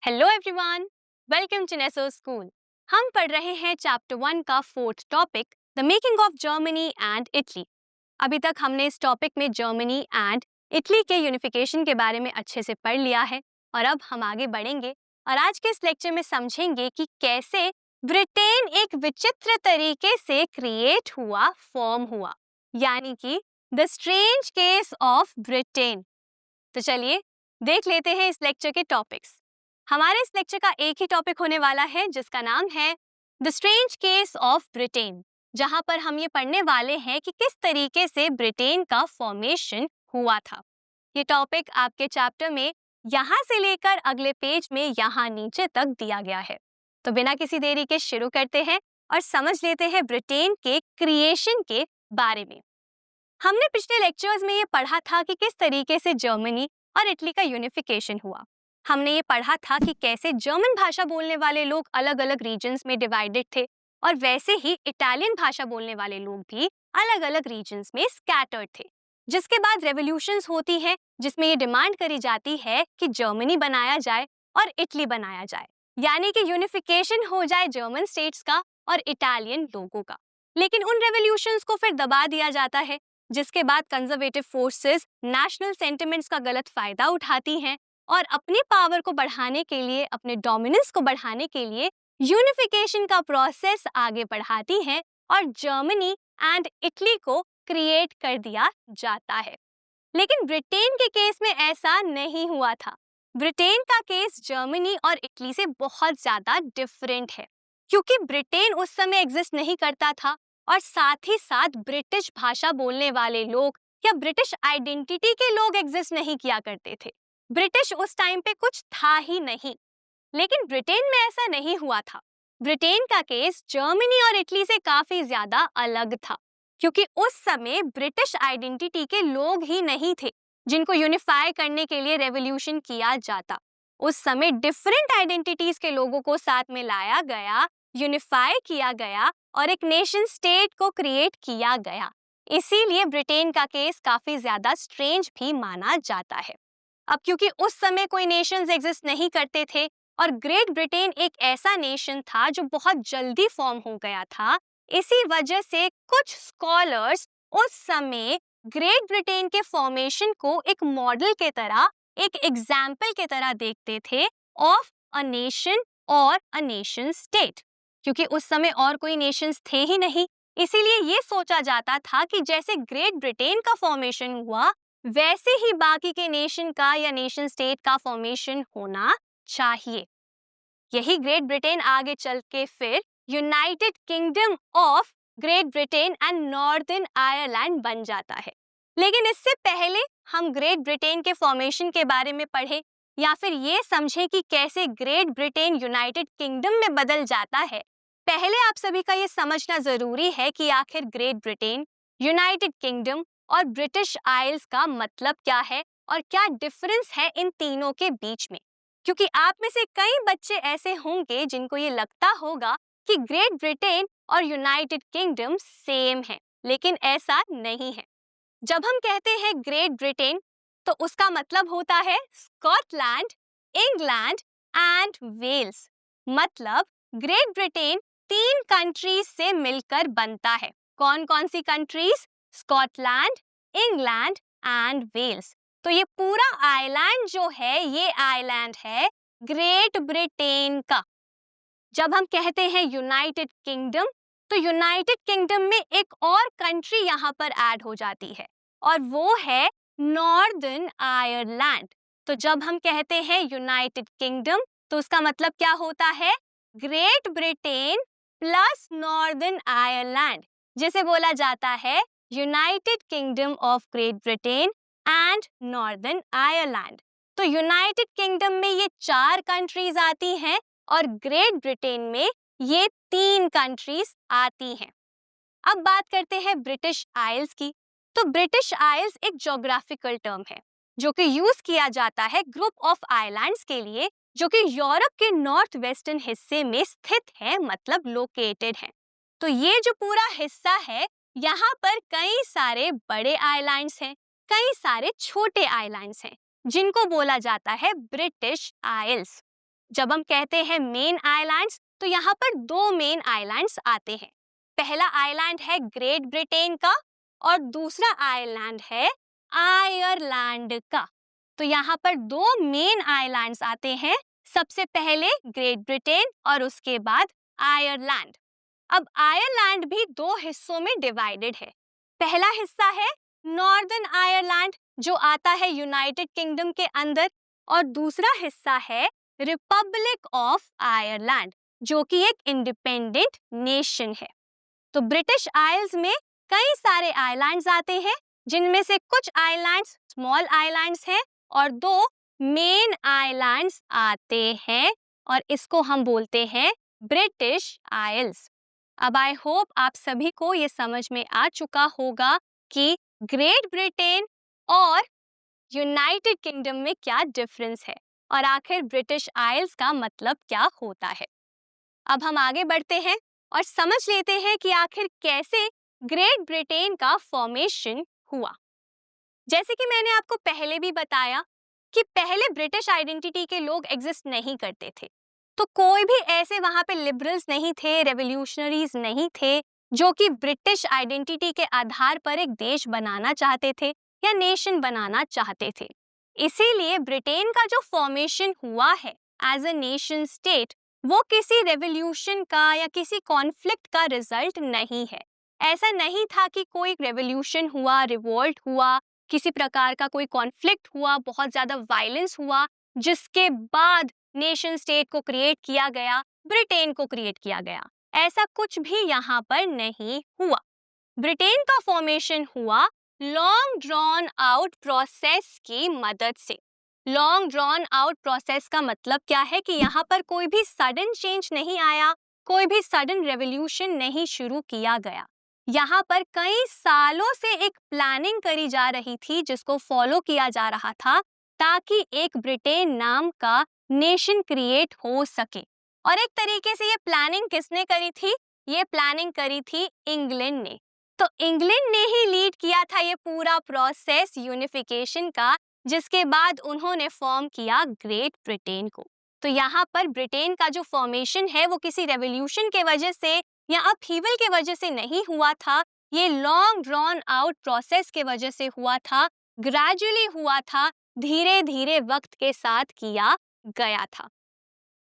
Hello everyone, welcome to Neso school. हम पढ़ रहे हैं चैप्टर 1 का fourth topic, the making of Germany and Italy. अभी तक हमने इस टॉपिक में जर्मनी एंड इटली के यूनिफिकेशन के बारे में अच्छे से पढ़ लिया है और अब हम आगे बढ़ेंगे और आज के इस लेक्चर में समझेंगे कि कैसे ब्रिटेन एक विचित्र तरीके से क्रिएट हुआ, फॉर्म हुआ, यानी कि the strange case of Britain. तो चलिए देख लेते हैं इस लेक्चर के टॉपिक्स। हमारे इस लेक्चर का एक ही टॉपिक होने वाला है जिसका नाम है the strange case of Britain, जहां पर हम ये पढ़ने वाले हैं कि किस तरीके से ब्रिटेन का फॉर्मेशन हुआ था। ये टॉपिक आपके चैप्टर में यहाँ से लेकर अगले पेज में यहाँ नीचे तक दिया गया है। तो बिना किसी देरी के शुरू करते हैं और समझ लेते हैं ब्रिटेन के क्रिएशन के बारे में। हमने पिछले लेक्चर्स में ये पढ़ा था कि किस तरीके से जर्मनी और इटली का यूनिफिकेशन हुआ। हमने ये पढ़ा था कि कैसे जर्मन भाषा बोलने वाले लोग अलग अलग रीजन्स में डिवाइडेड थे और वैसे ही इटालियन भाषा बोलने वाले लोग भी अलग अलग रीजन्स में स्कैटर्ड थे। जिसके बाद रेवोल्यूशंस होती हैं जिसमें ये डिमांड करी जाती है कि जर्मनी बनाया जाए और इटली बनाया जाए, यानी कि यूनिफिकेशन हो जाए जर्मन स्टेट्स का और इटालियन लोगों का। लेकिन उन रेवोल्यूशंस को फिर दबा दिया जाता है, जिसके बाद कंजर्वेटिव फोर्सेस नेशनल सेंटिमेंट्स का गलत फायदा उठाती हैं और अपनी पावर को बढ़ाने के लिए, अपने डोमिनेंस को बढ़ाने के लिए यूनिफिकेशन का प्रोसेस आगे बढ़ाती हैं और जर्मनी एंड इटली को क्रिएट कर दिया जाता है। लेकिन ब्रिटेन के केस में ऐसा नहीं हुआ था। ब्रिटेन का केस जर्मनी और इटली से बहुत ज्यादा डिफरेंट है, क्योंकि ब्रिटेन उस समय एग्जिस्ट नहीं करता था और साथ ही साथ ब्रिटिश भाषा बोलने वाले लोग या ब्रिटिश आइडेंटिटी के लोग एग्जिस्ट नहीं किया करते थे। ब्रिटिश उस टाइम पे कुछ था ही नहीं। लेकिन ब्रिटेन में ऐसा नहीं हुआ था। ब्रिटेन का केस जर्मनी और इटली से काफी ज्यादा अलग था, क्योंकि उस समय ब्रिटिश आइडेंटिटी के लोग ही नहीं थे जिनको यूनिफाई करने के लिए रेवोल्यूशन किया जाता। उस समय डिफरेंट आइडेंटिटीज के लोगों को साथ में लाया गया, यूनिफाई किया गया और एक नेशन स्टेट को क्रिएट किया गया। इसीलिए ब्रिटेन का केस काफी ज्यादा स्ट्रेंज भी माना जाता है। अब क्योंकि उस समय कोई नेशंस एग्जिस्ट नहीं करते थे और ग्रेट ब्रिटेन एक ऐसा नेशन था जो बहुत जल्दी फॉर्म हो गया था, इसी वजह से कुछ स्कॉलर्स उस समय ग्रेट ब्रिटेन के फॉर्मेशन को एक मॉडल के तरह, एक एग्जाम्पल के तरह देखते थे ऑफ अ नेशन और अ नेशन स्टेट। क्योंकि उस समय और कोई नेशंस थे ही नहीं, इसीलिए ये सोचा जाता था कि जैसे ग्रेट ब्रिटेन का फॉर्मेशन हुआ वैसे ही बाकी के नेशन का या नेशन स्टेट का फॉर्मेशन होना चाहिए। यही ग्रेट ब्रिटेन आगे चल के फिर United kingdom of great Britain and northern Ireland बन जाता है। लेकिन इससे पहले हम ग्रेट ब्रिटेन के फॉर्मेशन के बारे में पढ़े या फिर ये समझे कि कैसे ग्रेट ब्रिटेन यूनाइटेड किंगडम में बदल जाता है, पहले आप सभी का ये समझना जरूरी है कि आखिर ग्रेट ब्रिटेन, यूनाइटेड किंगडम और ब्रिटिश आइल्स का मतलब क्या है और क्या डिफरेंस है इन तीनों के बीच में। क्योंकि आप में से कई बच्चे ऐसे होंगे जिनको ये लगता होगा कि ग्रेट ब्रिटेन और यूनाइटेड किंगडम सेम है, लेकिन ऐसा नहीं है। जब हम कहते हैं ग्रेट ब्रिटेन तो उसका मतलब होता है स्कॉटलैंड, इंग्लैंड एंड वेल्स। मतलब ग्रेट ब्रिटेन 3 कंट्रीज से मिलकर बनता है। कौन कौन सी countries? Scotland, England and Wales. तो ये पूरा आइलैंड जो है, ये आइलैंड है ग्रेट ब्रिटेन का। जब हम कहते हैं यूनाइटेड किंगडम, तो यूनाइटेड किंगडम में एक और कंट्री यहाँ पर ऐड हो जाती है और वो है नॉर्दर्न आयरलैंड। तो जब हम कहते हैं यूनाइटेड किंगडम तो उसका मतलब क्या होता है? Great Britain plus northern Ireland, जिसे बोला जाता है United kingdom of great Britain and northern Ireland. तो यूनाइटेड किंगडम में ये 4 कंट्रीज आती हैं और ग्रेट ब्रिटेन में ये 3 कंट्रीज आती हैं। अब बात करते हैं ब्रिटिश आइल्स की। तो ब्रिटिश आइल्स एक ज्योग्राफिकल टर्म है जो कि यूज किया जाता है ग्रुप ऑफ आइलैंड्स के लिए जो कि यूरोप के नॉर्थ वेस्टर्न हिस्से में स्थित है, मतलब लोकेटेड है। तो ये जो पूरा हिस्सा है, यहाँ पर कई सारे बड़े आइलैंड्स हैं, कई सारे छोटे आइलैंड्स हैं, जिनको बोला जाता है ब्रिटिश आइल्स। जब हम कहते हैं मेन आइलैंड्स, तो यहाँ पर दो मेन आइलैंड्स आते हैं। पहला आइलैंड है ग्रेट ब्रिटेन का और दूसरा आइलैंड है आयरलैंड का। तो यहाँ पर दो मेन आइलैंड्स आते हैं, सबसे पहले ग्रेट ब्रिटेन और उसके बाद आयरलैंड। अब आयरलैंड भी दो हिस्सों में डिवाइडेड है। पहला हिस्सा है नॉर्दर्न आयरलैंड जो आता है यूनाइटेड किंगडम के अंदर, और दूसरा हिस्सा है रिपब्लिक ऑफ आयरलैंड जो कि एक इंडिपेंडेंट नेशन है। तो ब्रिटिश आइल्स में कई सारे आइलैंड्स आते हैं, जिनमें से कुछ आइलैंड्स स्मॉल आइलैंड्स हैं और दो मेन आइलैंड्स आते हैं, और इसको हम बोलते हैं ब्रिटिश आइल्स। अब आई होप आप सभी को ये समझ में आ चुका होगा कि ग्रेट ब्रिटेन और यूनाइटेड किंगडम में क्या डिफरेंस है और आखिर ब्रिटिश आइल्स का मतलब क्या होता है। अब हम आगे बढ़ते हैं और समझ लेते हैं कि आखिर कैसे ग्रेट ब्रिटेन का फॉर्मेशन हुआ। जैसे कि मैंने आपको पहले भी बताया कि पहले ब्रिटिश आइडेंटिटी के लोग एग्जिस्ट नहीं करते थे, तो कोई भी ऐसे वहां पे लिबरल्स नहीं थे, रेवोल्यूशनरीज नहीं थे जो कि ब्रिटिश आइडेंटिटी के आधार पर एक देश बनाना चाहते थे या नेशन बनाना चाहते थे। इसीलिए ब्रिटेन का जो फॉर्मेशन हुआ है एज अ नेशन स्टेट, वो किसी रेवोल्यूशन का या किसी कॉन्फ्लिक्ट का रिजल्ट नहीं है। ऐसा नहीं था कि कोई रेवोल्यूशन हुआ, रिवोल्ट हुआ, किसी प्रकार का कोई कॉन्फ्लिक्ट हुआ, बहुत ज्यादा वायलेंस हुआ, जिसके बाद नेशन स्टेट को क्रिएट किया गया, ब्रिटेन को क्रिएट किया गया। ऐसा कुछ भी यहाँ पर नहीं हुआ। ब्रिटेन का फॉर्मेशन हुआ लॉन्ग ड्रॉन आउट प्रोसेस की मदद से। लॉन्ग ड्रॉन आउट प्रोसेस का मतलब क्या है कि यहाँ पर कोई भी सडन चेंज नहीं आया, कोई भी सडन रेवोल्यूशन नहीं शुरू किया गया। यहाँ पर कई सालों से एक प्लानिंग करी जा रही थी जिसको फॉलो किया जा रहा था ताकि एक ब्रिटेन नाम का नेशन क्रिएट हो सके। और एक तरीके से ये प्लानिंग किसने करी थी? ये प्लानिंग करी थी इंग्लैंड ने। तो इंग्लैंड ने ही लीड किया था ये पूरा प्रोसेस यूनिफिकेशन का, जिसके बाद उन्होंने फॉर्म किया ग्रेट ब्रिटेन को। तो यहाँ पर ब्रिटेन का जो फॉर्मेशन है वो किसी रेवोल्यूशन के वजह से या अपहीवल के वजह से नहीं हुआ था, ये लॉन्ग ड्रॉन आउट प्रोसेस के वजह से हुआ था, ग्रेजुअली हुआ था, धीरे धीरे वक्त के साथ किया गया था।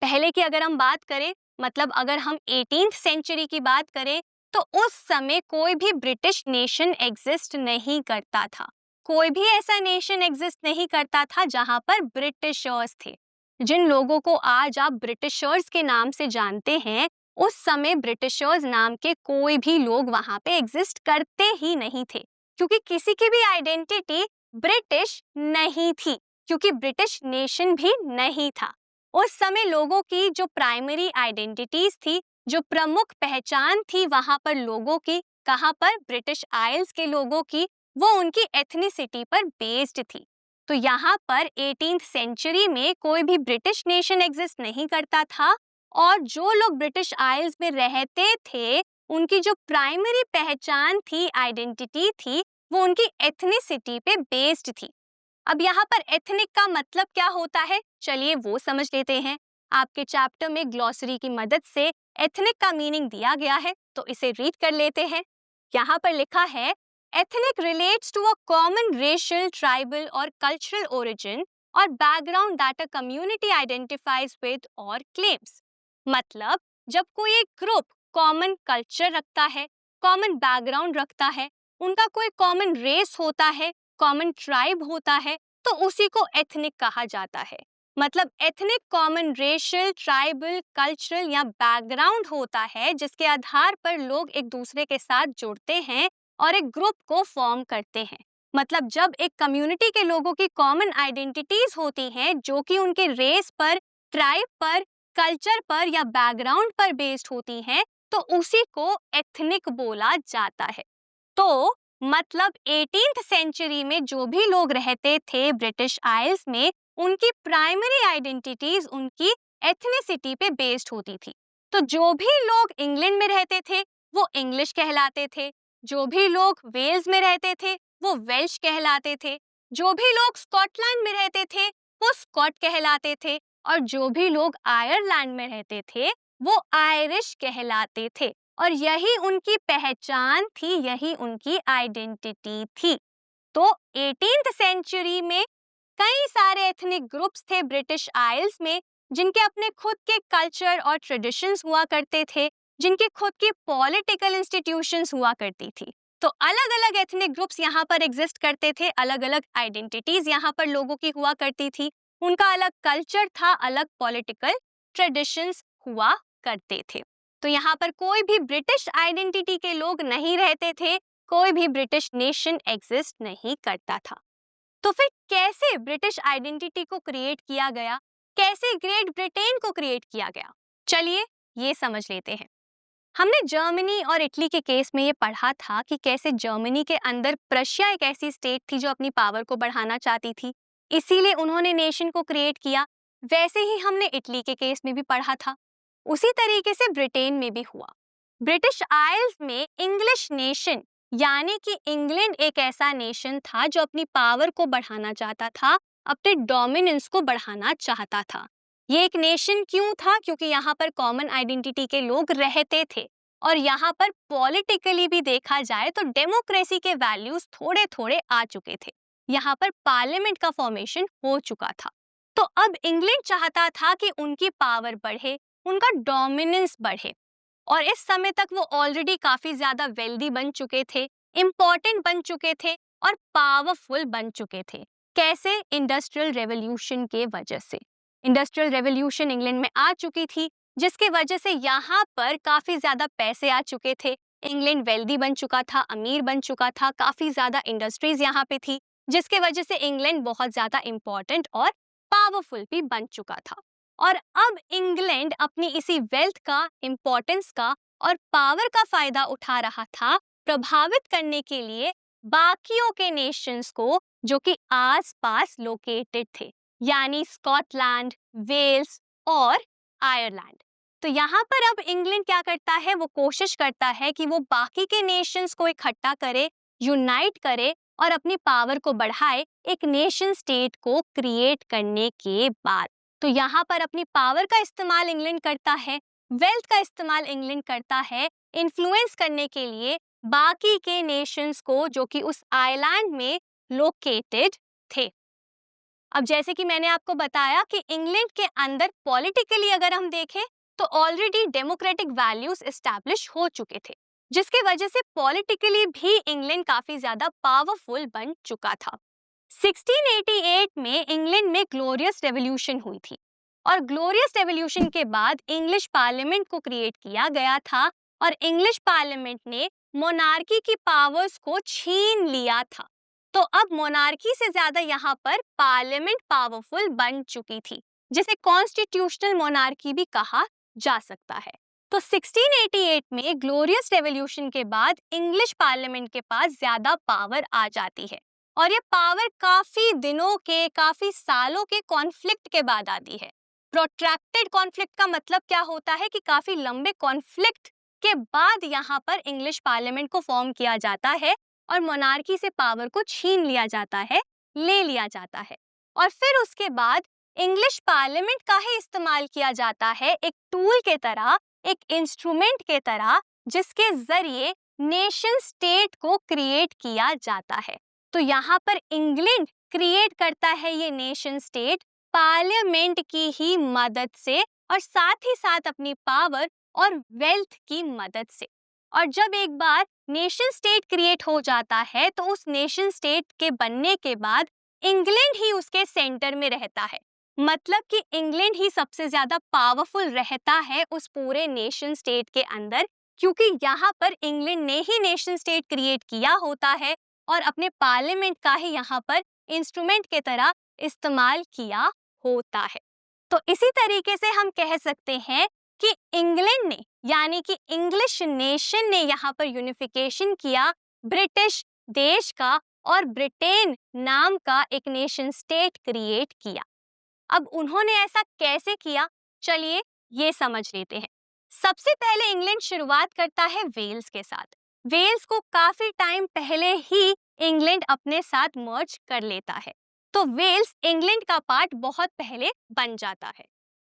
पहले की अगर हम बात करें, मतलब अगर हम 18th सेंचुरी की बात करें, तो उस समय कोई भी ब्रिटिश नेशन एग्जिस्ट नहीं करता था। कोई भी ऐसा नेशन एग्जिस्ट नहीं करता था जहां पर ब्रिटिशर्स थे। जिन लोगों को आज आप ब्रिटिशर्स के नाम से जानते हैं, उस समय ब्रिटिशर्स नाम के कोई भी लोग वहां पे एग्जिस्ट करते ही नहीं थे, क्योंकि किसी की भी आइडेंटिटी ब्रिटिश नहीं थी, क्योंकि ब्रिटिश नेशन भी नहीं था। उस समय लोगों की जो प्राइमरी आइडेंटिटीज थी, जो प्रमुख पहचान थी वहां पर लोगों की, कहां पर? ब्रिटिश आइल्स के लोगों की, वो उनकी एथनिसिटी पर बेस्ड थी। तो यहाँ पर 18th सेंचुरी में कोई भी ब्रिटिश नेशन एग्जिस्ट नहीं करता था, और जो लोग ब्रिटिश आइल्स में रहते थे उनकी जो प्राइमरी पहचान थी, आइडेंटिटी थी, वो उनकी एथनिसिटी पे बेस्ड थी। अब यहाँ पर एथनिक का मतलब क्या होता है, चलिए वो समझ लेते हैं। आपके चैप्टर में ग्लॉसरी की मदद से एथनिक का मीनिंग दिया गया है, तो इसे रीड कर लेते हैं। यहाँ पर लिखा है, ethnic relates to a common racial, tribal और कल्चरल ओरिजिन और background that a community identifies with और क्लेम्स। मतलब जब कोई एक ग्रुप कॉमन कल्चर रखता है, कॉमन बैकग्राउंड रखता है, उनका कोई कॉमन रेस होता है, कॉमन ट्राइब होता है, तो उसी को एथनिक कहा जाता है। मतलब ethnic common racial, tribal, cultural या बैकग्राउंड होता है जिसके आधार पर लोग एक दूसरे के साथ जुड़ते हैं और एक ग्रुप को फॉर्म करते हैं। मतलब जब एक कम्युनिटी के लोगों की कॉमन आइडेंटिटीज होती हैं जो कि उनके रेस पर, ट्राइब पर, कल्चर पर या बैकग्राउंड पर बेस्ड होती हैं, तो उसी को एथनिक बोला जाता है। तो मतलब 18th सेंचुरी में जो भी लोग रहते थे ब्रिटिश आइल्स में, उनकी प्राइमरी आइडेंटिटीज उनकी एथनिसिटी पे बेस्ड होती थी। तो जो भी लोग इंग्लैंड में रहते थे वो इंग्लिश कहलाते थे, जो भी लोग वेल्स में रहते थे वो वेल्श कहलाते थे, जो भी लोग स्कॉटलैंड में रहते थे वो स्कॉट कहलाते थे, और जो भी लोग आयरलैंड में रहते थे वो आयरिश कहलाते थे और यही उनकी पहचान थी, यही उनकी आइडेंटिटी थी। तो 18th सेंचुरी में कई सारे एथनिक ग्रुप्स थे ब्रिटिश आइल्स में जिनके अपने खुद के कल्चर और ट्रेडिशंस हुआ करते थे, जिनके खुद की पॉलिटिकल इंस्टीट्यूशंस हुआ करती थी। तो अलग अलग एथनिक ग्रुप्स यहाँ पर एग्जिस्ट करते थे, अलग अलग आइडेंटिटीज यहाँ पर लोगों की हुआ करती थी, उनका अलग कल्चर था, अलग पॉलिटिकल ट्रेडिशंस हुआ करते थे। तो यहाँ पर कोई भी ब्रिटिश आइडेंटिटी के लोग नहीं रहते थे, कोई भी ब्रिटिश नेशन एग्जिस्ट नहीं करता था। तो फिर कैसे ब्रिटिश आइडेंटिटी को क्रिएट किया गया, कैसे ग्रेट ब्रिटेन को क्रिएट किया गया, चलिए ये समझ लेते हैं। हमने जर्मनी और इटली के केस में ये पढ़ा था कि कैसे जर्मनी के अंदर प्रशिया एक ऐसी स्टेट थी जो अपनी पावर को बढ़ाना चाहती थी, इसीलिए उन्होंने नेशन को क्रिएट किया। वैसे ही हमने इटली के केस में भी पढ़ा था, उसी तरीके से ब्रिटेन में भी हुआ। ब्रिटिश आइल्स में इंग्लिश नेशन यानी कि इंग्लैंड एक ऐसा नेशन था जो अपनी पावर को बढ़ाना चाहता था, अपने डोमिनेंस को बढ़ाना चाहता था। ये एक नेशन क्यों था? क्योंकि यहाँ पर कॉमन आइडेंटिटी के लोग रहते थे और यहाँ पर पॉलिटिकली भी देखा जाए तो डेमोक्रेसी के वैल्यूज थोड़े थोड़े आ चुके थे, यहाँ पर पार्लियामेंट का फॉर्मेशन हो चुका था। तो अब इंग्लैंड चाहता था कि उनकी पावर बढ़े, उनका डोमिनेंस बढ़े और इस समय तक वो ऑलरेडी काफी ज्यादा वेल्दी बन चुके थे, इम्पोर्टेंट बन चुके थे और पावरफुल बन चुके थे। कैसे? इंडस्ट्रियल रेवोल्यूशन के वजह से। इंडस्ट्रियल रेवोल्यूशन इंग्लैंड में आ चुकी थी जिसके वजह से यहाँ पर काफी ज्यादा पैसे आ चुके थे, इंग्लैंड वेल्दी बन चुका था, अमीर बन चुका था, काफी ज्यादा इंडस्ट्रीज यहाँ पे थी जिसके वजह से इंग्लैंड बहुत ज्यादा इम्पोर्टेंट और पावरफुल भी बन चुका था। और अब इंग्लैंड अपनी इसी वेल्थ का, इम्पोर्टेंस का और पावर का फायदा उठा रहा था प्रभावित करने के लिए बाकियों के नेशंस को जो कि आसपास लोकेटेड थे, यानी स्कॉटलैंड, वेल्स और आयरलैंड। तो यहाँ पर अब इंग्लैंड क्या करता है? वो कोशिश करता है कि वो बाकी के नेशंस को इकट्ठा करे, यूनाइट करे और अपनी पावर को बढ़ाए एक नेशन स्टेट को क्रिएट करने के बाद। तो यहाँ पर अपनी पावर का इस्तेमाल इंग्लैंड करता है, वेल्थ का इस्तेमाल इंग्लैंड करता है इन्फ्लुएंस करने के लिए बाकी के नेशंस को जो कि उस आइलैंड में लोकेटेड थे। अब जैसे कि मैंने आपको बताया कि इंग्लैंड के अंदर पॉलिटिकली अगर हम देखें तो ऑलरेडी डेमोक्रेटिक वैल्यूज एस्टैब्लिश हो चुके थे, जिसकी वजह से पॉलिटिकली भी इंग्लैंड काफी ज्यादा पावरफुल बन चुका था। 1688 में इंग्लैंड में ग्लोरियस रेवोल्यूशन हुई थी और ग्लोरियस रेवोल्यूशन के बाद इंग्लिश पार्लियामेंट को क्रिएट किया गया था और इंग्लिश पार्लियामेंट ने मोनार्की की पावर्स को छीन लिया था। तो अब मोनार्की से ज्यादा यहाँ पर पार्लियामेंट पावरफुल बन चुकी थी, जिसे कॉन्स्टिट्यूशनल मोनार्की भी कहा जा सकता है। तो 1688 में ग्लोरियस रेवोल्यूशन के बाद इंग्लिश पार्लियामेंट के पास ज्यादा पावर आ जाती है और ये पावर काफी दिनों के, काफी सालों के कॉन्फ्लिक्ट के बाद आती है। प्रोट्रैक्टेड कॉन्फ्लिक्ट का मतलब क्या होता है कि काफी लंबे कॉन्फ्लिक्ट के बाद यहाँ पर इंग्लिश पार्लियामेंट को फॉर्म किया जाता है और मोनार्की से पावर को छीन लिया जाता है, ले लिया जाता है और फिर उसके बाद इंग्लिश पार्लियामेंट का ही इस्तेमाल किया जाता है एक टूल के तरह, एक इंस्ट्रूमेंट के तरह, जिसके जरिए नेशन स्टेट को क्रिएट किया जाता है। तो यहाँ पर इंग्लैंड क्रिएट करता है ये नेशन स्टेट पार्लियामेंट की ही मदद से और साथ ही साथ अपनी पावर और वेल्थ की मदद से। और जब एक बार नेशन स्टेट क्रिएट हो जाता है तो उस नेशन स्टेट के बनने के बाद इंग्लैंड ही उसके सेंटर में रहता है, मतलब कि इंग्लैंड ही सबसे ज्यादा पावरफुल रहता है उस पूरे नेशन स्टेट के अंदर, क्योंकि यहाँ पर इंग्लैंड ने ही नेशन स्टेट क्रिएट किया होता है और अपने पार्लियामेंट का ही यहाँ पर इंस्ट्रूमेंट के तरह इस्तेमाल किया होता है। तो इसी तरीके से हम कह सकते हैं कि इंग्लैंड ने यानी कि इंग्लिश नेशन ने यहाँ पर यूनिफिकेशन किया ब्रिटिश देश का और ब्रिटेन नाम का एक नेशन स्टेट क्रिएट किया। अब उन्होंने ऐसा कैसे किया, चलिए ये समझ लेते हैं। सबसे पहले इंग्लैंड शुरुआत करता है वेल्स के साथ। वेल्स को काफी टाइम पहले ही इंग्लैंड अपने साथ मर्ज कर लेता है, तो वेल्स इंग्लैंड का पार्ट बहुत पहले बन जाता है।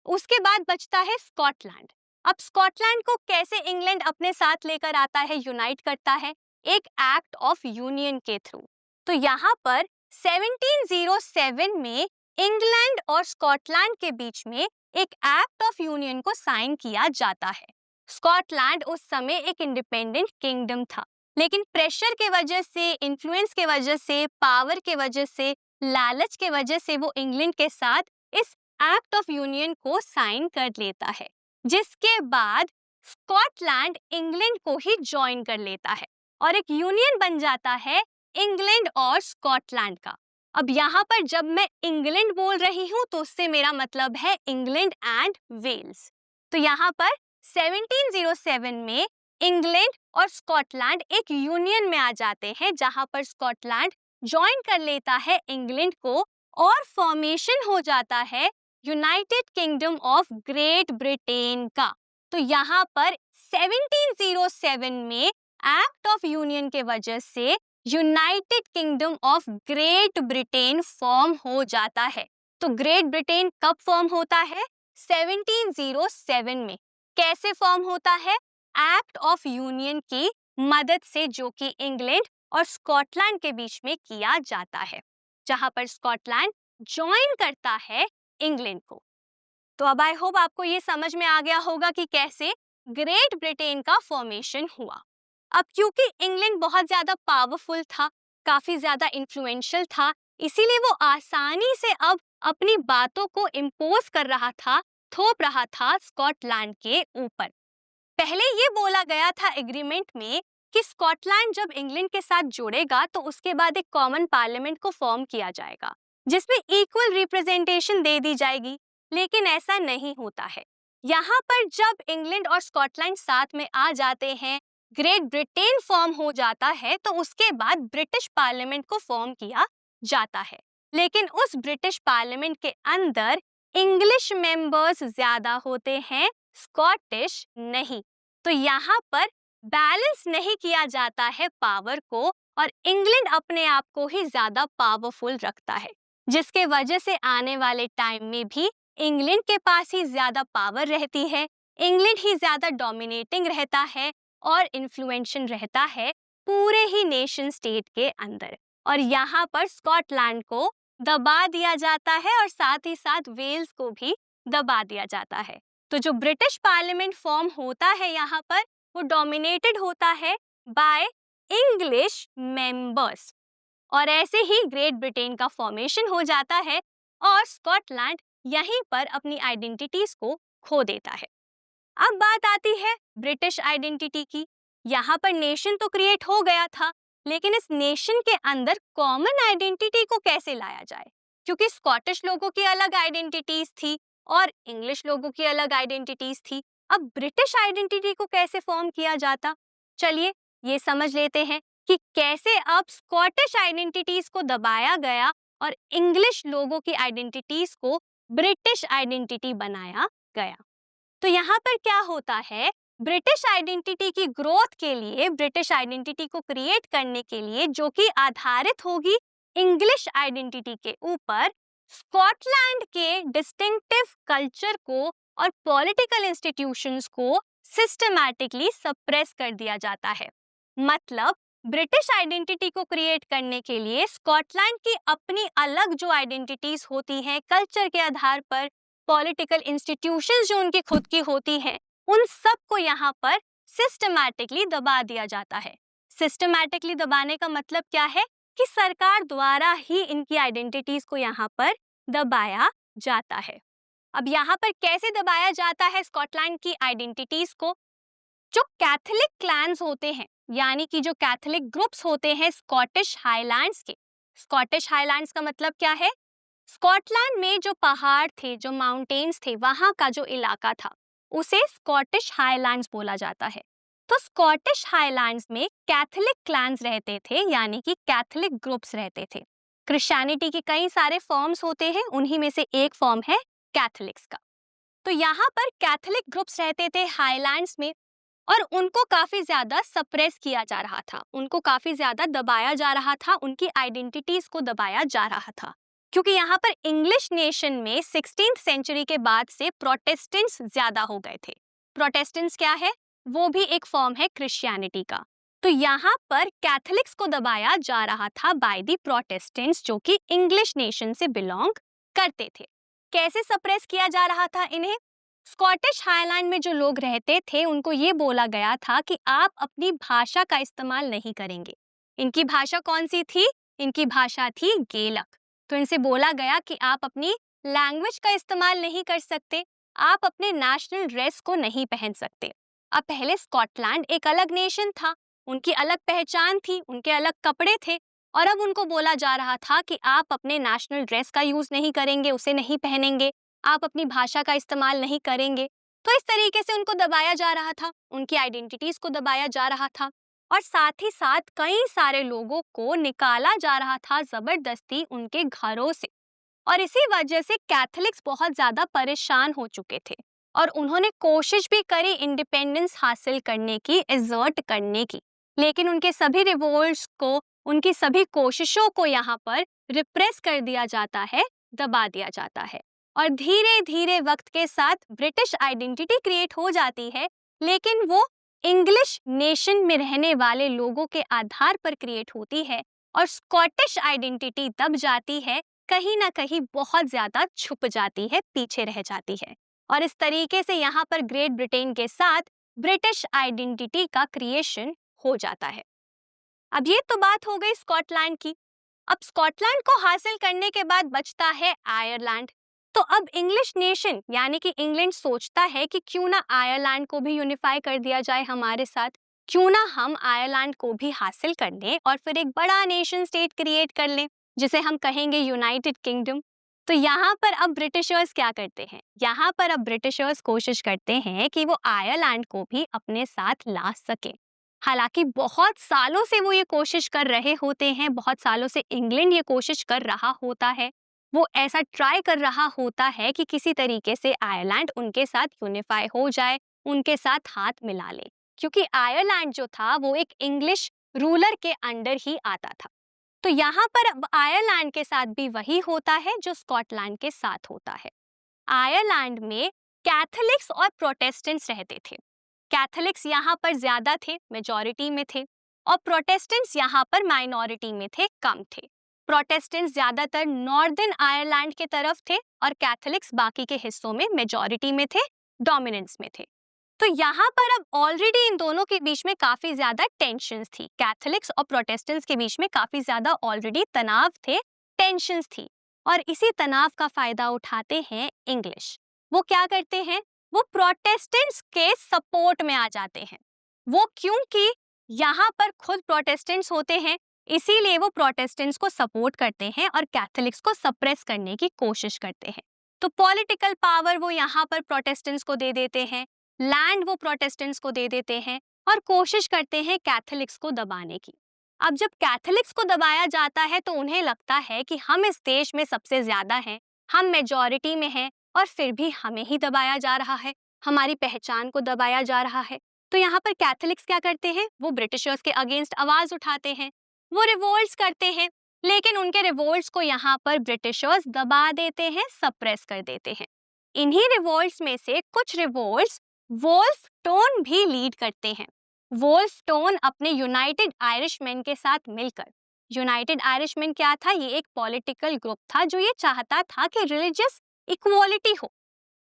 उसके बाद बचता है स्कॉटलैंड। अब स्कॉटलैंड को कैसे इंग्लैंड अपने साथ लेकर आता है, यूनाइट करता है? एक एक्ट ऑफ यूनियन के थ्रू। तो यहाँ पर 1707 में इंग्लैंड और स्कॉटलैंड के बीच में एक एक्ट ऑफ यूनियन को साइन किया जाता है। स्कॉटलैंड उस समय एक इंडिपेंडेंट किंगडम था, लेकिन प्रेशर के वजह से, इन्फ्लुएंस के वजह से, पावर के वजह से, लालच के वजह से वो इंग्लैंड के साथ इस एक्ट ऑफ यूनियन को साइन कर लेता है, जिसके बाद स्कॉटलैंड इंग्लैंड को ही ज्वाइन कर लेता है और एक यूनियन बन जाता है इंग्लैंड और स्कॉटलैंड का। अब यहाँ पर जब मैं इंग्लैंड बोल रही हूँ तो उससे मेरा मतलब है इंग्लैंड एंड वेल्स। तो यहाँ पर 1707 में इंग्लैंड और स्कॉटलैंड एक यूनियन में आ जाते हैं, जहाँ पर स्कॉटलैंड ज्वाइन कर लेता है इंग्लैंड को और फॉर्मेशन हो जाता है United kingdom of great Britain का। तो यहाँ पर 1707 में एक्ट ऑफ यूनियन के वजह से United kingdom of great Britain form हो जाता है। तो ग्रेट ब्रिटेन कब फॉर्म होता है? 1707 में। कैसे फॉर्म होता है? एक्ट ऑफ यूनियन की मदद से, जो कि इंग्लैंड और स्कॉटलैंड के बीच में किया जाता है, जहां पर स्कॉटलैंड ज्वाइन करता है इंग्लैंड को। तो अब आई होप आपको ये समझ में आ गया होगा कि कैसे ग्रेट ब्रिटेन का फॉर्मेशन हुआ। अब क्योंकि इंग्लैंड बहुत ज्यादा पावरफुल था, काफी ज्यादा इन्फ्लुएंशियल था, इसीलिए वो आसानी से अब अपनी बातों को इम्पोज कर रहा था, थोप रहा था स्कॉटलैंड के ऊपर। पहले ये बोला गया था एग्रीमेंट में कि स्कॉटलैंड जब इंग्लैंड के साथ जुड़ेगा तो उसके बाद एक कॉमन पार्लियामेंट को फॉर्म किया जाएगा, जिसमें इक्वल रिप्रेजेंटेशन दे दी जाएगी, लेकिन ऐसा नहीं होता है। यहाँ पर जब इंग्लैंड और स्कॉटलैंड साथ में आ जाते हैं, ग्रेट ब्रिटेन फॉर्म हो जाता है, तो उसके बाद ब्रिटिश पार्लियामेंट को फॉर्म किया जाता है। लेकिन उस ब्रिटिश पार्लियामेंट के अंदर इंग्लिश मेंबर्स ज्यादा होते हैं, स्कॉटिश नहीं। तो यहाँ पर बैलेंस नहीं किया जाता है पावर को और इंग्लैंड अपने आप को ही ज्यादा पावरफुल रखता है, जिसके वजह से आने वाले टाइम में भी इंग्लैंड के पास ही ज्यादा पावर रहती है, इंग्लैंड ही ज्यादा डोमिनेटिंग रहता है और इन्फ्लुएंशियल रहता है पूरे ही नेशन स्टेट के अंदर। और यहाँ पर स्कॉटलैंड को दबा दिया जाता है और साथ ही साथ वेल्स को भी दबा दिया जाता है। तो जो ब्रिटिश पार्लियामेंट फॉर्म होता है यहाँ पर, वो डोमिनेटेड होता है बाय इंग्लिश मेंबर्स। और ऐसे ही ग्रेट ब्रिटेन का फॉर्मेशन हो जाता है और स्कॉटलैंड यहीं पर अपनी आइडेंटिटीज को खो देता है। अब बात आती है ब्रिटिश आइडेंटिटी की। यहाँ पर नेशन तो क्रिएट हो गया था, लेकिन इस नेशन के अंदर कॉमन आइडेंटिटी को कैसे लाया जाए, क्योंकि स्कॉटिश लोगों की अलग आइडेंटिटीज थी और इंग्लिश लोगों की अलग आइडेंटिटीज थी। अब ब्रिटिश आइडेंटिटी को कैसे फॉर्म किया जाता? चलिए ये समझ लेते हैं कि कैसे अब स्कॉटिश आइडेंटिटीज को दबाया गया और इंग्लिश लोगों की आइडेंटिटीज को ब्रिटिश आइडेंटिटी बनाया गया। तो यहाँ पर क्या होता है, ब्रिटिश आइडेंटिटी की ग्रोथ के लिए, ब्रिटिश आइडेंटिटी को क्रिएट करने के लिए, जो कि आधारित होगी इंग्लिश आइडेंटिटी के ऊपर, स्कॉटलैंड के डिस्टिंक्टिव कल्चर को और पॉलिटिकल इंस्टीट्यूशंस को सिस्टमैटिकली सप्रेस कर दिया जाता है। मतलब ब्रिटिश आइडेंटिटी को क्रिएट करने के लिए स्कॉटलैंड की अपनी अलग जो आइडेंटिटीज होती हैं कल्चर के आधार पर, पॉलिटिकल इंस्टीट्यूशंस जो उनकी खुद की होती हैं, उन सब को यहाँ पर सिस्टमैटिकली दबा दिया जाता है। सिस्टमैटिकली दबाने का मतलब क्या है कि सरकार द्वारा ही इनकी आइडेंटिटीज को यहाँ पर दबाया जाता है। अब यहाँ पर कैसे दबाया जाता है स्कॉटलैंड की आइडेंटिटीज को? जो कैथोलिक क्लैंस होते हैं, यानी कि जो कैथोलिक ग्रुप्स होते हैं स्कॉटिश हाईलैंड्स के। स्कॉटिश हाईलैंड्स का मतलब क्या है? स्कॉटलैंड में जो पहाड़ थे, जो माउंटेन्स थे, वहां का जो इलाका था, उसे स्कॉटिश हाईलैंड्स बोला जाता है। तो स्कॉटिश हाईलैंड्स में कैथोलिक क्लैंस रहते थे, यानी कि कैथोलिक ग्रुप्स रहते थे। क्रिश्चियनिटी के कई सारे फॉर्म्स होते हैं, उन्हीं में से एक फॉर्म है कैथोलिक्स का। तो यहाँ पर कैथोलिक ग्रुप्स रहते थे हाईलैंड्स में और उनको काफी ज्यादा सप्रेस किया जा रहा था, उनको काफी ज्यादा दबाया जा रहा था, उनकी आइडेंटिटीज को दबाया जा रहा था। क्योंकि यहाँ पर इंग्लिश नेशन में 16th सेंचुरी के बाद से प्रोटेस्टेंट्स ज्यादा हो गए थे। प्रोटेस्टेंट्स क्या है? वो भी एक फॉर्म है क्रिश्चियनिटी का। तो यहाँ पर कैथोलिक्स को दबाया जा रहा था बाय दी प्रोटेस्टेंट्स, जो कि इंग्लिश नेशन से बिलोंग करते थे। कैसे सप्रेस किया जा रहा था इन्हें? स्कॉटिश हाईलैंड में जो लोग रहते थे उनको ये बोला गया था कि आप अपनी भाषा का इस्तेमाल नहीं करेंगे। इनकी भाषा कौन सी थी? इनकी भाषा थी गेलक। तो इनसे बोला गया कि आप अपनी लैंग्वेज का इस्तेमाल नहीं कर सकते, आप अपने नेशनल ड्रेस को नहीं पहन सकते। अब पहले स्कॉटलैंड एक अलग नेशन था, उनकी अलग पहचान थी, उनके अलग कपड़े थे, और अब उनको बोला जा रहा था कि आप अपने नेशनल ड्रेस का यूज नहीं करेंगे, उसे नहीं पहनेंगे, आप अपनी भाषा का इस्तेमाल नहीं करेंगे। तो इस तरीके से उनको दबाया जा रहा था, उनकी आइडेंटिटीज को दबाया जा रहा था, और साथ ही साथ कई सारे लोगों को निकाला जा रहा था जबरदस्ती उनके घरों से। और इसी वजह से कैथोलिक्स बहुत ज्यादा परेशान हो चुके थे और उन्होंने कोशिश भी करी इंडिपेंडेंस हासिल करने की, एसर्ट करने की, लेकिन उनके सभी रिवोल्ट्स को, उनकी सभी कोशिशों को यहाँ पर रिप्रेस कर दिया जाता है, दबा दिया जाता है। और धीरे धीरे वक्त के साथ ब्रिटिश आइडेंटिटी क्रिएट हो जाती है, लेकिन वो इंग्लिश नेशन में रहने वाले लोगों के आधार पर क्रिएट होती है, और स्कॉटिश आइडेंटिटी दब जाती है, कहीं ना कहीं बहुत ज्यादा छुप जाती है, पीछे रह जाती है। और इस तरीके से यहाँ पर ग्रेट ब्रिटेन के साथ ब्रिटिश आइडेंटिटी का क्रिएशन हो जाता है। अब ये तो बात हो गई स्कॉटलैंड की। अब स्कॉटलैंड को हासिल करने के बाद बचता है आयरलैंड। तो अब इंग्लिश नेशन यानी कि इंग्लैंड सोचता है कि क्यों ना आयरलैंड को भी यूनिफाई कर दिया जाए हमारे साथ, क्यों ना हम आयरलैंड को भी हासिल कर लें और फिर एक बड़ा नेशन स्टेट क्रिएट कर लें, जिसे हम कहेंगे यूनाइटेड किंगडम। तो यहाँ पर अब ब्रिटिशर्स क्या करते हैं? यहाँ पर अब ब्रिटिशर्स कोशिश करते हैं कि वो आयरलैंड को भी अपने साथ ला सके। हालांकि बहुत सालों से वो ये कोशिश कर रहे होते हैं, बहुत सालों से इंग्लैंड ये कोशिश कर रहा होता है, वो ऐसा ट्राई कर रहा होता है कि किसी तरीके से आयरलैंड उनके साथ यूनिफाई हो जाए, उनके साथ हाथ मिला ले, क्योंकि आयरलैंड जो था वो एक इंग्लिश रूलर के अंडर ही आता था। तो यहाँ पर अब आयरलैंड के साथ भी वही होता है जो स्कॉटलैंड के साथ होता है। आयरलैंड में कैथोलिक्स और प्रोटेस्टेंट्स रहते थे। कैथोलिक्स यहाँ पर ज्यादा थे, मेजॉरिटी में थे, और प्रोटेस्टेंट्स यहाँ पर माइनॉरिटी में थे, कम थे। प्रोटेस्टेंट्स ज्यादातर नॉर्दर्न आयरलैंड के तरफ थे और कैथोलिक्स बाकी के हिस्सों में मेजॉरिटी में थे, डोमिनेंस में थे। तो यहाँ पर अब ऑलरेडी इन दोनों के बीच में काफी ज्यादा टेंशन्स थी, कैथोलिक्स और प्रोटेस्टेंट्स के बीच में काफी ज्यादा ऑलरेडी तनाव थे, टेंशन्स थी। और इसी तनाव का फायदा उठाते हैं इंग्लिश। वो क्या करते हैं? वो प्रोटेस्टेंट्स के सपोर्ट में आ जाते हैं। वो क्योंकि यहाँ पर खुद प्रोटेस्टेंट्स होते हैं, इसीलिए वो प्रोटेस्टेंट्स को सपोर्ट करते हैं और कैथोलिक्स को सप्रेस करने की कोशिश करते हैं। तो पॉलिटिकल पावर वो यहाँ पर प्रोटेस्टेंट्स को दे देते हैं, लैंड वो प्रोटेस्टेंट्स को दे देते हैं, और कोशिश करते हैं कैथोलिक्स को दबाने की। अब जब कैथोलिक्स को दबाया जाता है तो उन्हें लगता है कि हम इस देश में सबसे ज्यादा हैं, हम मेजॉरिटी में हैं, और फिर भी हमें ही दबाया जा रहा है, हमारी पहचान को दबाया जा रहा है। तो यहाँ पर कैथोलिक्स क्या करते हैं? वो ब्रिटिशर्स के अगेंस्ट आवाज उठाते हैं, वो रिवोल्ट्स करते हैं, लेकिन उनके रिवोल्ट्स को यहाँ पर ब्रिटिशर्स दबा देते हैं, सप्रेस कर देते हैं। इन्हीं रिवोल्ट्स में से कुछ रिवोल्ट्स वोल्फ टोन भी लीड करते हैं। वोल्फ टोन अपने यूनाइटेड आयरिशमैन के साथ मिलकर, यूनाइटेड आयरिशमैन क्या था? ये एक पॉलिटिकल ग्रुप था जो ये चाहता था कि रिलीजियस इक्वालिटी हो,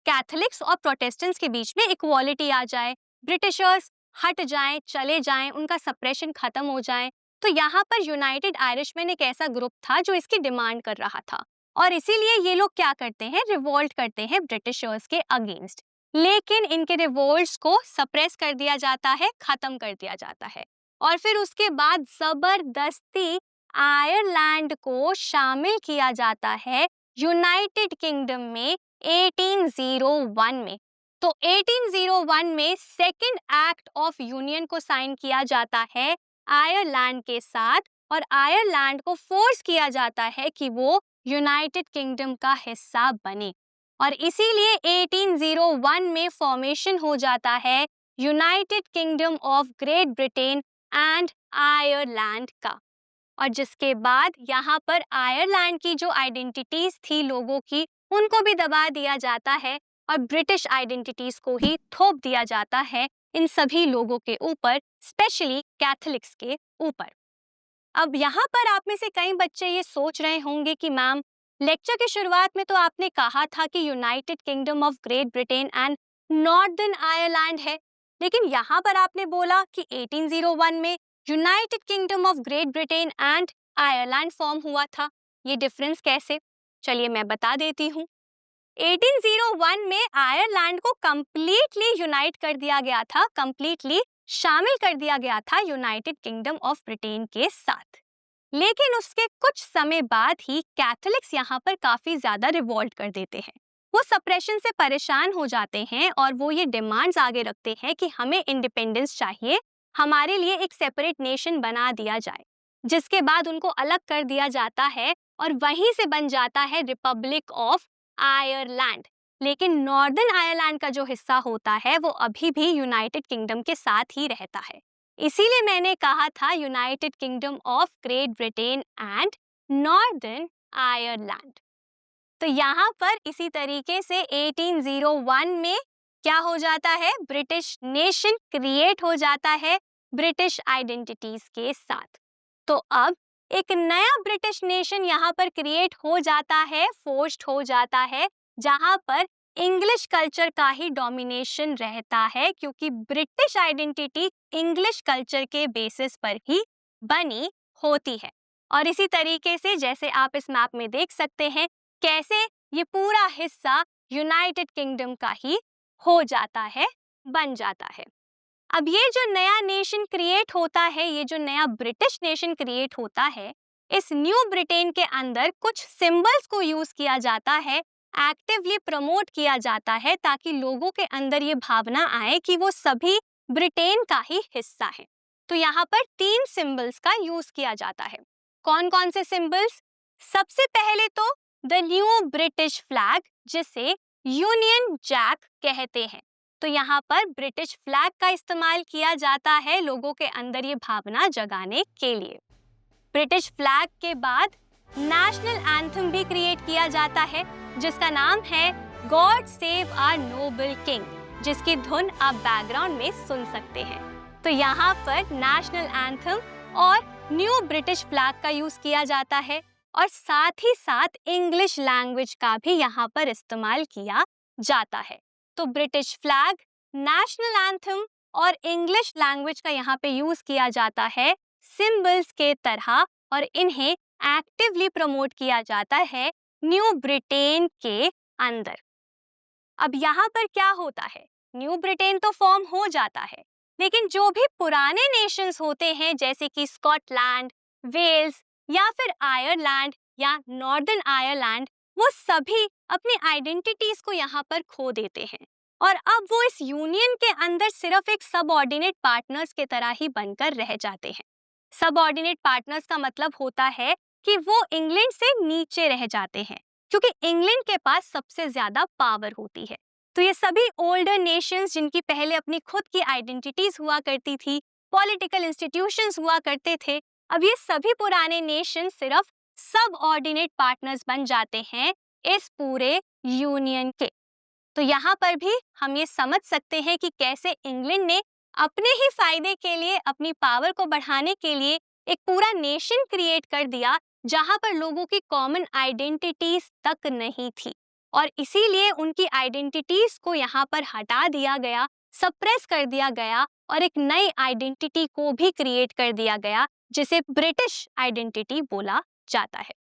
कैथोलिक्स और प्रोटेस्टेंट्स के बीच में इक्वालिटी आ जाए, ब्रिटिशर्स हट जाएं, चले जाएं, उनका सप्रेशन खत्म हो जाए। तो यहाँ पर यूनाइटेड आयरिशमैन एक ऐसा ग्रुप था जो इसकी डिमांड कर रहा था, और इसीलिए ये लोग क्या करते हैं? रिवोल्ट करते हैं ब्रिटिशर्स के अगेंस्ट। लेकिन इनके रिवोल्ट्स को सप्रेस कर दिया जाता है, खत्म कर दिया जाता है, और फिर उसके बाद जबरदस्ती आयरलैंड को शामिल किया जाता है यूनाइटेड किंगडम में 1801 में। तो 1801 में सेकेंड एक्ट ऑफ यूनियन को साइन किया जाता है आयरलैंड के साथ, और आयरलैंड को फोर्स किया जाता है कि वो यूनाइटेड किंगडम का हिस्सा बने, और इसीलिए 1801 में फॉर्मेशन हो जाता है United kingdom of great Britain and Ireland का। और जिसके बाद यहाँ पर आयरलैंड की जो आइडेंटिटीज थी लोगों की, उनको भी दबा दिया जाता है और ब्रिटिश आइडेंटिटीज को ही थोप दिया जाता है इन सभी लोगों के ऊपर, स्पेशली कैथोलिक्स के ऊपर। अब यहाँ पर आप में से कई बच्चे ये सोच रहे होंगे कि मैम, लेक्चर की शुरुआत में तो आपने कहा था कि United kingdom of great Britain and northern Ireland है, लेकिन यहाँ पर आपने बोला कि 1801 में United kingdom of great Britain and Ireland form हुआ था। ये डिफरेंस कैसे? चलिए मैं बता देती हूँ। 1801 में आयरलैंड को कंप्लीटली यूनाइट कर दिया गया था, कंप्लीटली शामिल कर दिया गया था यूनाइटेड किंगडम ऑफ ब्रिटेन के साथ। लेकिन उसके कुछ समय बाद ही कैथोलिक्स यहाँ पर काफी ज्यादा रिवॉल्ट कर देते हैं। वो सप्रेशन से परेशान हो जाते हैं और वो ये डिमांड्स आगे रखते हैं कि हमें इंडिपेंडेंस चाहिए, हमारे लिए एक सेपरेट नेशन बना दिया जाए, जिसके बाद उनको अलग कर दिया जाता है और वहीं से बन जाता है रिपब्लिक ऑफ आयरलैंड। लेकिन नॉर्दर्न आयरलैंड का जो हिस्सा होता है वो अभी भी यूनाइटेड किंगडम के साथ ही रहता है। इसीलिए मैंने कहा था United kingdom of great Britain and northern Ireland. तो यहाँ पर इसी तरीके से 1801 में क्या हो जाता है, ब्रिटिश नेशन क्रिएट हो जाता है ब्रिटिश आइडेंटिटीज के साथ। तो अब एक नया ब्रिटिश नेशन यहाँ पर क्रिएट हो जाता है, फोर्स्ड हो जाता है, जहाँ पर इंग्लिश कल्चर का ही डोमिनेशन रहता है, क्योंकि ब्रिटिश आइडेंटिटी इंग्लिश कल्चर के बेसिस पर ही बनी होती है। और इसी तरीके से जैसे आप इस मैप में देख सकते हैं कैसे ये पूरा हिस्सा यूनाइटेड किंगडम का ही हो जाता है, बन जाता है। अब ये जो नया नेशन क्रिएट होता है, ये जो नया ब्रिटिश नेशन क्रिएट होता है, इस न्यू ब्रिटेन के अंदर कुछ सिंबल्स को यूज किया जाता है, एक्टिवली प्रमोट किया जाता है, ताकि लोगों के अंदर ये भावना आए कि वो सभी ब्रिटेन का ही हिस्सा है। तो यहाँ पर 3 सिंबल्स का यूज किया जाता है। कौन कौन से सिंबल्स? सबसे पहले तो द न्यू ब्रिटिश फ्लैग, जिसे यूनियन जैक कहते हैं। तो यहाँ पर ब्रिटिश फ्लैग का इस्तेमाल किया जाता है लोगों के अंदर ये भावना जगाने के लिए। ब्रिटिश फ्लैग के बाद नेशनल एंथम भी क्रिएट किया जाता है, जिसका नाम है God save our noble king, जिसकी धुन आप बैकग्राउंड में सुन सकते हैं। तो यहाँ पर नेशनल एंथम और न्यू ब्रिटिश फ्लैग का यूज किया जाता है, और साथ ही साथ इंग्लिश लैंग्वेज का भी यहाँ पर इस्तेमाल किया जाता है। तो ब्रिटिश फ्लैग, नेशनल एंथम और इंग्लिश लैंग्वेज का यहाँ पे यूज किया जाता है सिंबल्स के तरह, और इन्हें एक्टिवली प्रमोट किया जाता है न्यू ब्रिटेन के अंदर। अब यहाँ पर क्या होता है, न्यू ब्रिटेन तो फॉर्म हो जाता है, लेकिन जो भी पुराने नेशंस होते हैं जैसे कि स्कॉटलैंड, वेल्स या फिर आयरलैंड या नॉर्दर्न आयरलैंड, वो सभी अपनी आइडेंटिटीज को यहाँ पर खो देते हैं, और अब वो इस यूनियन के अंदर सिर्फ एक सबऑर्डिनेट पार्टनर्स के तरह ही बनकर रह जाते हैं। सबऑर्डिनेट पार्टनर्स का मतलब होता है कि वो इंग्लैंड से नीचे रह जाते हैं, क्योंकि इंग्लैंड के पास सबसे ज्यादा पावर होती है। तो ये सभी ओल्डर नेशंस, जिनकी पहले अपनी खुद की आइडेंटिटीज हुआ करती थी, पॉलिटिकल इंस्टीट्यूशंस हुआ करते थे, अब ये सभी पुराने नेशन सिर्फ सबऑर्डिनेट पार्टनर्स बन जाते हैं इस पूरे यूनियन के। तो यहाँ पर भी हम ये समझ सकते हैं कि कैसे इंग्लैंड ने अपने ही फायदे के लिए, अपनी पावर को बढ़ाने के लिए एक पूरा नेशन क्रिएट कर दिया, जहाँ पर लोगों की कॉमन आइडेंटिटीज तक नहीं थी, और इसीलिए उनकी आइडेंटिटीज को यहाँ पर हटा दिया गया, सप्रेस कर दिया गया, और एक नई आइडेंटिटी को भी क्रिएट कर दिया गया, जिसे ब्रिटिश आइडेंटिटी बोला जाता है।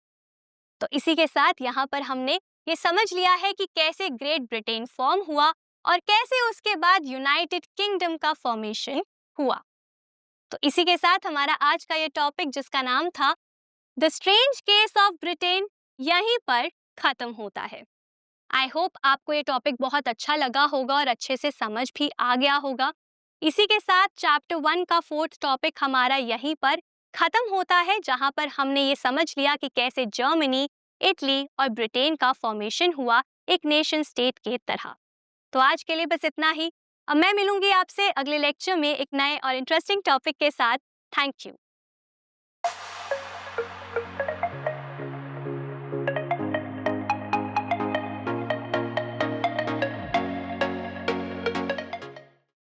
तो इसी के साथ यहाँ पर हमने ये समझ लिया है कि कैसे ग्रेट ब्रिटेन फॉर्म हुआ और कैसे उसके बाद यूनाइटेड किंगडम का फॉर्मेशन हुआ। तो इसी के साथ हमारा आज का ये टॉपिक, जिसका नाम था the strange case of Britain, यहीं पर खत्म होता है। आई होप आपको ये टॉपिक बहुत अच्छा लगा होगा और अच्छे से समझ भी आ गया होगा। इसी के साथ चैप्टर 1 का 4th टॉपिक हमारा यहीं पर खत्म होता है, जहां पर हमने ये समझ लिया कि कैसे जर्मनी, इटली और ब्रिटेन का फॉर्मेशन हुआ एक नेशन स्टेट के तरह। तो आज के लिए बस इतना ही। अब मैं मिलूंगी आपसे अगले लेक्चर में एक नए और इंटरेस्टिंग टॉपिक के साथ। Thank you.